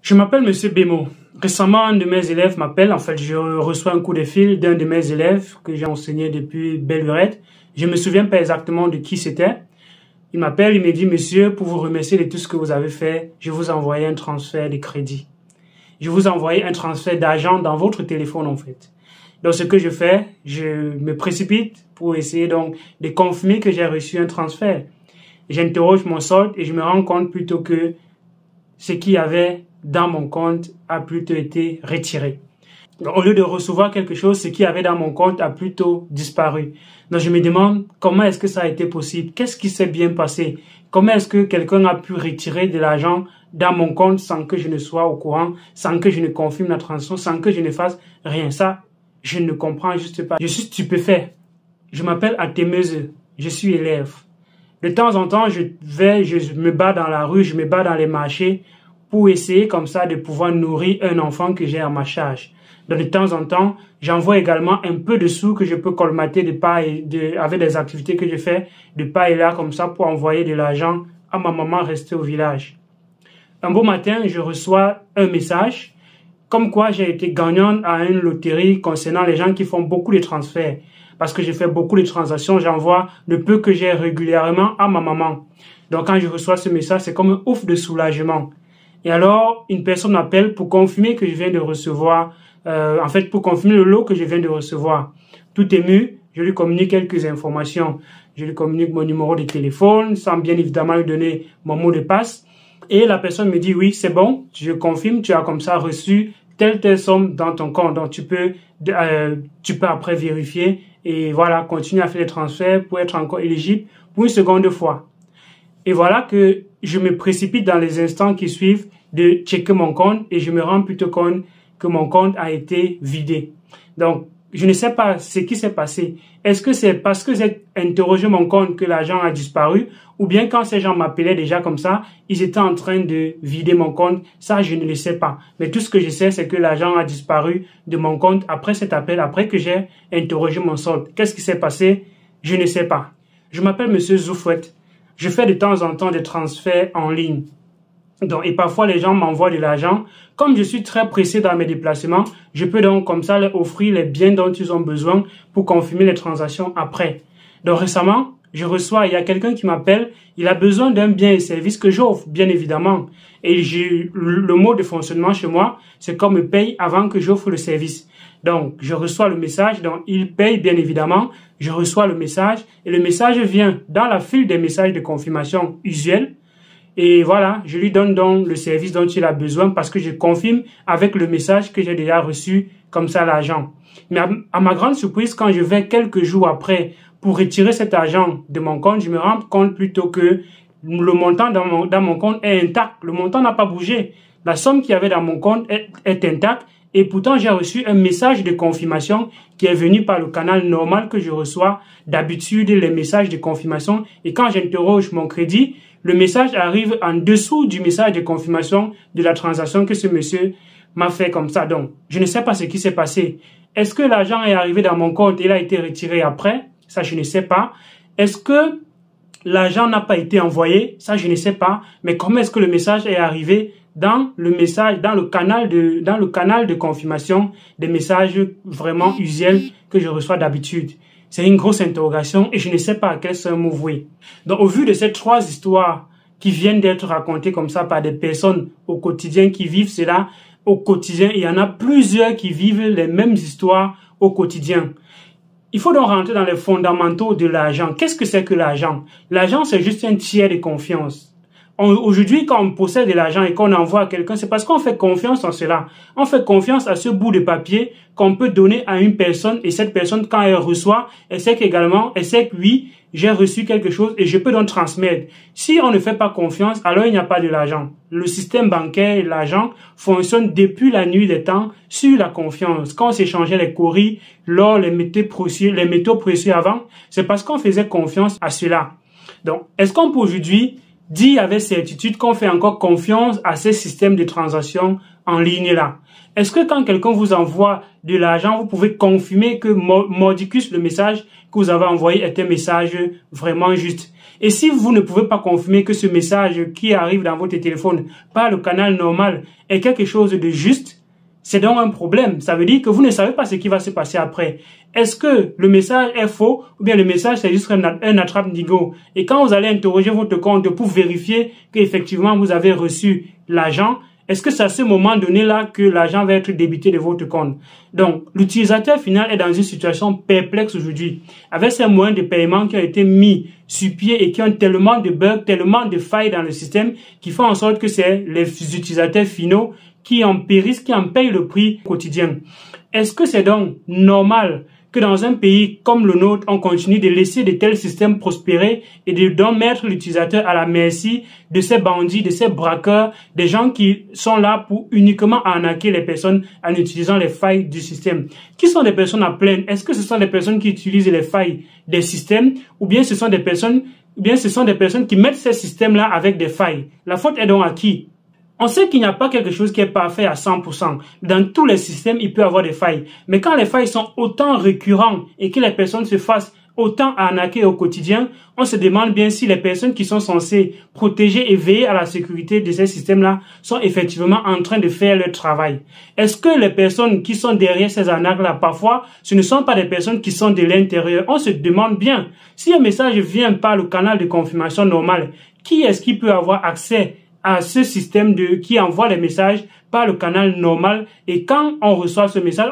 Je m'appelle Monsieur Bémo. Récemment, un de mes élèves m'appelle. En fait, je reçois un coup de fil d'un de mes élèves que j'ai enseigné depuis belle lurette. Je me souviens pas exactement de qui c'était. Il m'appelle, il me dit, monsieur, pour vous remercier de tout ce que vous avez fait, je vous ai envoyé un transfert de crédit. Je vous ai envoyé un transfert d'argent dans votre téléphone, en fait. Donc, ce que je fais, je me précipite pour essayer donc de confirmer que j'ai reçu un transfert. J'interroge mon solde et je me rends compte plutôt que ce qu'il y avait dans mon compte a plutôt été retiré. Donc, au lieu de recevoir quelque chose, ce qu'il y avait dans mon compte a plutôt disparu. Donc, je me demande comment est-ce que ça a été possible? Qu'est-ce qui s'est bien passé? Comment est-ce que quelqu'un a pu retirer de l'argent dans mon compte sans que je ne sois au courant, sans que je ne confirme la transaction, sans que je ne fasse rien? Ça, je ne comprends juste pas. Je suis stupéfait. Je m'appelle Atemeuse. Je suis élève. De temps en temps, je me bats dans la rue, je me bats dans les marchés pour essayer comme ça de pouvoir nourrir un enfant que j'ai à ma charge. Donc, de temps en temps, j'envoie également un peu de sous que je peux colmater avec des activités que je fais de pas et là comme ça pour envoyer de l'argent à ma maman restée au village. Un beau matin, je reçois un message comme quoi j'ai été gagnante à une loterie concernant les gens qui font beaucoup de transferts. Parce que j'ai fait beaucoup de transactions, j'envoie le peu que j'ai régulièrement à ma maman. Donc, quand je reçois ce message, c'est comme un ouf de soulagement. Et alors, une personne m'appelle pour confirmer que je viens de recevoir, pour confirmer le lot que je viens de recevoir. Tout ému, je lui communique quelques informations. Je lui communique mon numéro de téléphone, sans bien évidemment lui donner mon mot de passe. Et la personne me dit, oui, c'est bon, je confirme, tu as comme ça reçu telle somme dans ton compte. Donc, tu peux après vérifier et voilà, continuer à faire les transferts pour être encore éligible pour une seconde fois. Et voilà que je me précipite dans les instants qui suivent de checker mon compte et je me rends plutôt compte que mon compte a été vidé. Donc, je ne sais pas ce qui s'est passé. Est-ce que c'est parce que j'ai interrogé mon compte que l'argent a disparu ou bien quand ces gens m'appelaient déjà comme ça, ils étaient en train de vider mon compte? Ça, je ne le sais pas. Mais tout ce que je sais, c'est que l'argent a disparu de mon compte après cet appel, après que j'ai interrogé mon solde. Qu'est-ce qui s'est passé? Je ne sais pas. Je m'appelle Monsieur Zoufouette. Je fais de temps en temps des transferts en ligne. Donc, et parfois, les gens m'envoient de l'argent. Comme je suis très pressé dans mes déplacements, je peux donc comme ça leur offrir les biens dont ils ont besoin pour confirmer les transactions après. Donc, récemment, il y a quelqu'un qui m'appelle, il a besoin d'un bien et service que j'offre, bien évidemment. Et le mode de fonctionnement chez moi, c'est qu'on me paye avant que j'offre le service. Donc, je reçois le message, donc il paye bien évidemment, je reçois le message et le message vient dans la file des messages de confirmation usuels. Et voilà, je lui donne donc le service dont il a besoin parce que je confirme avec le message que j'ai déjà reçu comme ça l'argent. Mais à ma grande surprise, quand je vais quelques jours après pour retirer cet argent de mon compte, je me rends compte plutôt que le montant dans mon compte est intact. Le montant n'a pas bougé. La somme qu'il y avait dans mon compte est intacte. Et pourtant, j'ai reçu un message de confirmation qui est venu par le canal normal que je reçois d'habitude, les messages de confirmation. Et quand j'interroge mon crédit, le message arrive en dessous du message de confirmation de la transaction que ce monsieur m'a fait comme ça. Donc, je ne sais pas ce qui s'est passé. Est-ce que l'argent est arrivé dans mon compte et il a été retiré après? Ça, je ne sais pas. Est-ce que l'argent n'a pas été envoyé? Ça, je ne sais pas. Mais comment est-ce que le message est arrivé dans le canal de confirmation des messages vraiment usuels que je reçois d'habitude? C'est une grosse interrogation et je ne sais pas à quel se me vouer. Donc, au vu de ces trois histoires qui viennent d'être racontées comme ça par des personnes au quotidien qui vivent cela au quotidien, il y en a plusieurs qui vivent les mêmes histoires au quotidien. Il faut donc rentrer dans les fondamentaux de l'argent. Qu'est-ce que c'est que l'argent? L'argent, c'est juste un tiers de confiance. Aujourd'hui, quand on possède de l'argent et qu'on envoie à quelqu'un, c'est parce qu'on fait confiance en cela. On fait confiance à ce bout de papier qu'on peut donner à une personne et cette personne, quand elle reçoit, elle sait que oui, j'ai reçu quelque chose et je peux donc transmettre. Si on ne fait pas confiance, alors il n'y a pas de l'argent. Le système bancaire et l'argent fonctionnent depuis la nuit des temps sur la confiance. Quand on s'échangeait les courriers, l'or, les métaux précieux avant, c'est parce qu'on faisait confiance à cela. Donc, est-ce qu'on peut aujourd'hui dire avec certitude qu'on fait encore confiance à ces systèmes de transactions en ligne-là? Est-ce que quand quelqu'un vous envoie de l'argent, vous pouvez confirmer que mordicus, le message que vous avez envoyé, est un message vraiment juste? Et si vous ne pouvez pas confirmer que ce message qui arrive dans votre téléphone par le canal normal est quelque chose de juste, c'est donc un problème. Ça veut dire que vous ne savez pas ce qui va se passer après. Est-ce que le message est faux ou bien le message c'est juste un attrape-nigo? Et quand vous allez interroger votre compte pour vérifier qu'effectivement vous avez reçu l'argent, est-ce que c'est à ce moment donné-là que l'argent va être débité de votre compte? Donc, l'utilisateur final est dans une situation perplexe aujourd'hui, avec ces moyens de paiement qui ont été mis sur pied et qui ont tellement de bugs, tellement de failles dans le système, qui font en sorte que c'est les utilisateurs finaux qui en périssent, qui en payent le prix quotidien. Est-ce que c'est donc normal que dans un pays comme le nôtre, on continue de laisser de tels systèmes prospérer et de donc mettre l'utilisateur à la merci de ces bandits, de ces braqueurs, des gens qui sont là pour uniquement arnaquer les personnes en utilisant les failles du système? Qui sont des personnes à plaindre? Est-ce que ce sont des personnes qui utilisent les failles des systèmes ou bien ce sont des personnes qui mettent ces systèmes-là avec des failles? La faute est donc à qui? On sait qu'il n'y a pas quelque chose qui est parfait à 100%. Dans tous les systèmes, il peut y avoir des failles. Mais quand les failles sont autant récurrentes et que les personnes se fassent autant arnaquer au quotidien, on se demande bien si les personnes qui sont censées protéger et veiller à la sécurité de ces systèmes-là sont effectivement en train de faire leur travail. Est-ce que les personnes qui sont derrière ces arnaques-là, parfois, ce ne sont pas des personnes qui sont de l'intérieur? On se demande bien, si un message vient par le canal de confirmation normal, qui est-ce qui peut avoir accès à ce système qui envoie les messages par le canal normal? Et quand on reçoit ce message,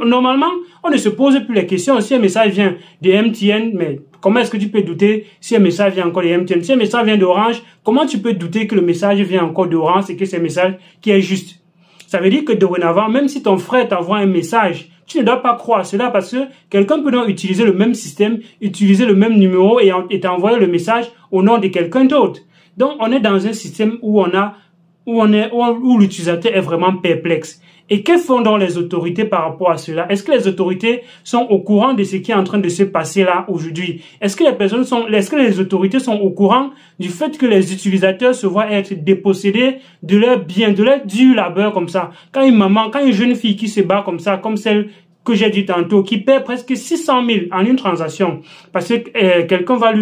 normalement, on ne se pose plus les questions. Si un message vient de MTN, mais comment est-ce que tu peux douter si un message vient encore de MTN? Si un message vient d'Orange, comment tu peux douter que le message vient encore d'Orange et que c'est un message qui est juste? Ça veut dire que dorénavant, même si ton frère t'envoie un message, tu ne dois pas croire cela parce que quelqu'un peut donc utiliser le même système, utiliser le même numéro et t'envoyer le message au nom de quelqu'un d'autre. Donc, on est dans un système où l'utilisateur est vraiment perplexe. Et que font donc les autorités par rapport à cela? Est-ce que les autorités sont au courant de ce qui est en train de se passer là aujourd'hui? Est-ce que les autorités sont au courant du fait que les utilisateurs se voient être dépossédés de leurs biens, de leur dur labeur comme ça? Quand une jeune fille qui se bat comme ça, comme celle que j'ai dit tantôt, qui perd presque 600 000 en une transaction, parce que quelqu'un va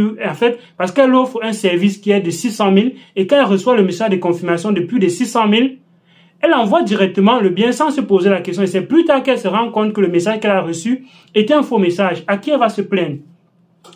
parce qu'elle offre un service qui est de 600 000, et quand elle reçoit le message de confirmation de plus de 600 000, elle envoie directement le bien sans se poser la question. Et c'est plus tard qu'elle se rend compte que le message qu'elle a reçu était un faux message. À qui elle va se plaindre?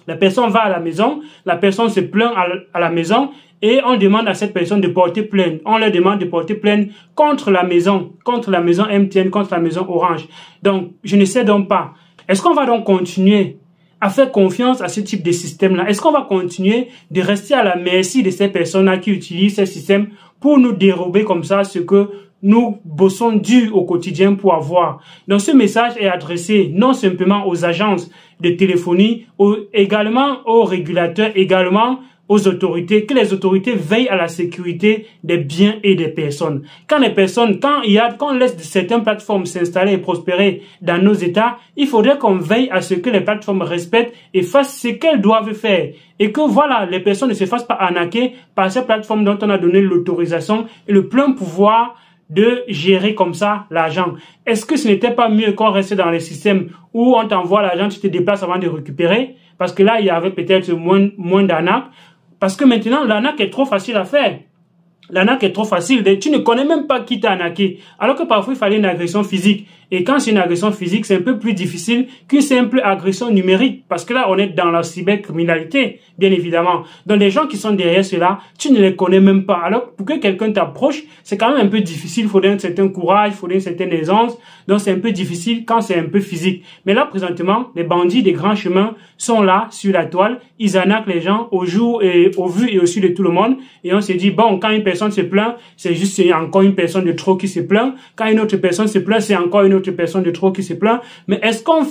La personne va à la maison, la personne se plaint à la maison, et on demande à cette personne de porter plainte. On leur demande de porter plainte contre la maison MTN, contre la maison Orange. Donc, je ne sais donc pas. Est-ce qu'on va donc continuer à faire confiance à ce type de système-là? Est-ce qu'on va continuer de rester à la merci de ces personnes-là qui utilisent ces systèmes pour nous dérober comme ça ce que nous bossons dur au quotidien pour avoir? Donc, ce message est adressé non simplement aux agences de téléphonie, également aux régulateurs, également aux autorités, que les autorités veillent à la sécurité des biens et des personnes. Quand on laisse certaines plateformes s'installer et prospérer dans nos États, il faudrait qu'on veille à ce que les plateformes respectent et fassent ce qu'elles doivent faire. Et que voilà, les personnes ne se fassent pas arnaquer par ces plateformes dont on a donné l'autorisation et le plein pouvoir de gérer comme ça l'argent. Est-ce que ce n'était pas mieux qu'on restait dans les systèmes où on t'envoie l'argent, tu te déplaces avant de récupérer? Parce que là, il y avait peut-être moins d'arnaques. Parce que maintenant, l'arnaque est trop facile à faire. L'arnaque est trop facile. Tu ne connais même pas qui t'a arnaqué. Alors que parfois, il fallait une agression physique. Et quand c'est une agression physique, c'est un peu plus difficile qu'une simple agression numérique. Parce que là, on est dans la cybercriminalité, bien évidemment. Donc, les gens qui sont derrière cela, tu ne les connais même pas. Alors, pour que quelqu'un t'approche, c'est quand même un peu difficile. Il faudrait un certain courage, il faudrait une certaine aisance. Donc, c'est un peu difficile quand c'est un peu physique. Mais là, présentement, les bandits des grands chemins sont là, sur la toile. Ils arnaquent les gens au jour et au vu et au su de tout le monde. Et on se dit, bon, quand une personne se plaint, c'est encore une personne de trop qui se plaint. Quand une autre personne se plaint, c'est encore une autre personne de trop qui se plaint. Mais est-ce qu'on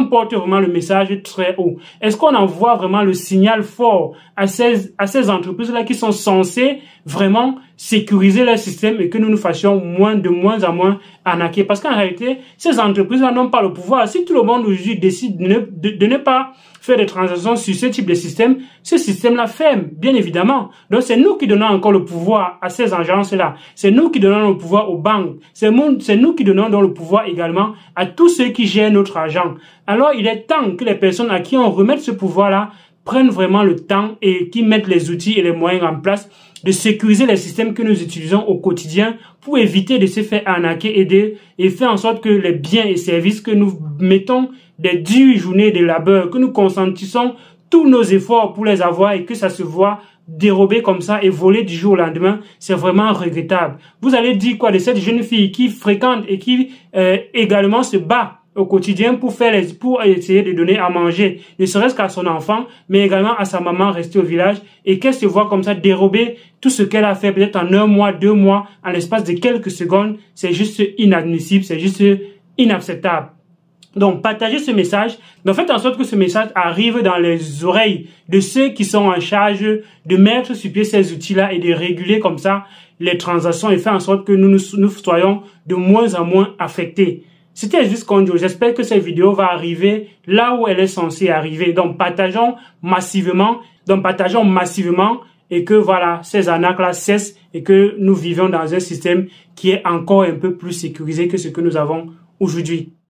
porte vraiment le message très haut? Est-ce qu'on envoie vraiment le signal fort à ces entreprises-là qui sont censées vraiment sécuriser leur système et que nous nous fassions de moins en moins arnaquer. Parce qu'en réalité, ces entreprises-là n'ont pas le pouvoir. Si tout le monde aujourd'hui décide de ne pas faire des transactions sur ce type de système, ce système-là ferme, bien évidemment. Donc, c'est nous qui donnons encore le pouvoir à ces agences-là. C'est nous qui donnons le pouvoir aux banques. C'est nous qui donnons donc le pouvoir également à tous ceux qui gèrent notre argent. Alors, il est temps que les personnes à qui on remette ce pouvoir-là prennent vraiment le temps et qui mettent les outils et les moyens en place de sécuriser les systèmes que nous utilisons au quotidien pour éviter de se faire arnaquer et faire en sorte que les biens et services que nous mettons des dures journées de labeur, que nous consentissons tous nos efforts pour les avoir et que ça se voit dérober comme ça et voler du jour au lendemain, c'est vraiment regrettable. Vous allez dire quoi de cette jeune fille qui fréquente et qui également se bat au quotidien pour essayer de donner à manger, ne serait-ce qu'à son enfant, mais également à sa maman restée au village, et qu'elle se voit comme ça dérober tout ce qu'elle a fait peut-être en 1 mois, 2 mois, en l'espace de quelques secondes. C'est juste inadmissible, c'est juste inacceptable. Donc, partagez ce message. Donc, faites en sorte que ce message arrive dans les oreilles de ceux qui sont en charge de mettre sur pied ces outils-là et de réguler comme ça les transactions et faire en sorte que nous soyons de moins en moins affectés. C'était juste Conjo. J'espère que cette vidéo va arriver là où elle est censée arriver. Donc, partageons massivement et que voilà, ces arnaques-là cessent et que nous vivons dans un système qui est encore un peu plus sécurisé que ce que nous avons aujourd'hui.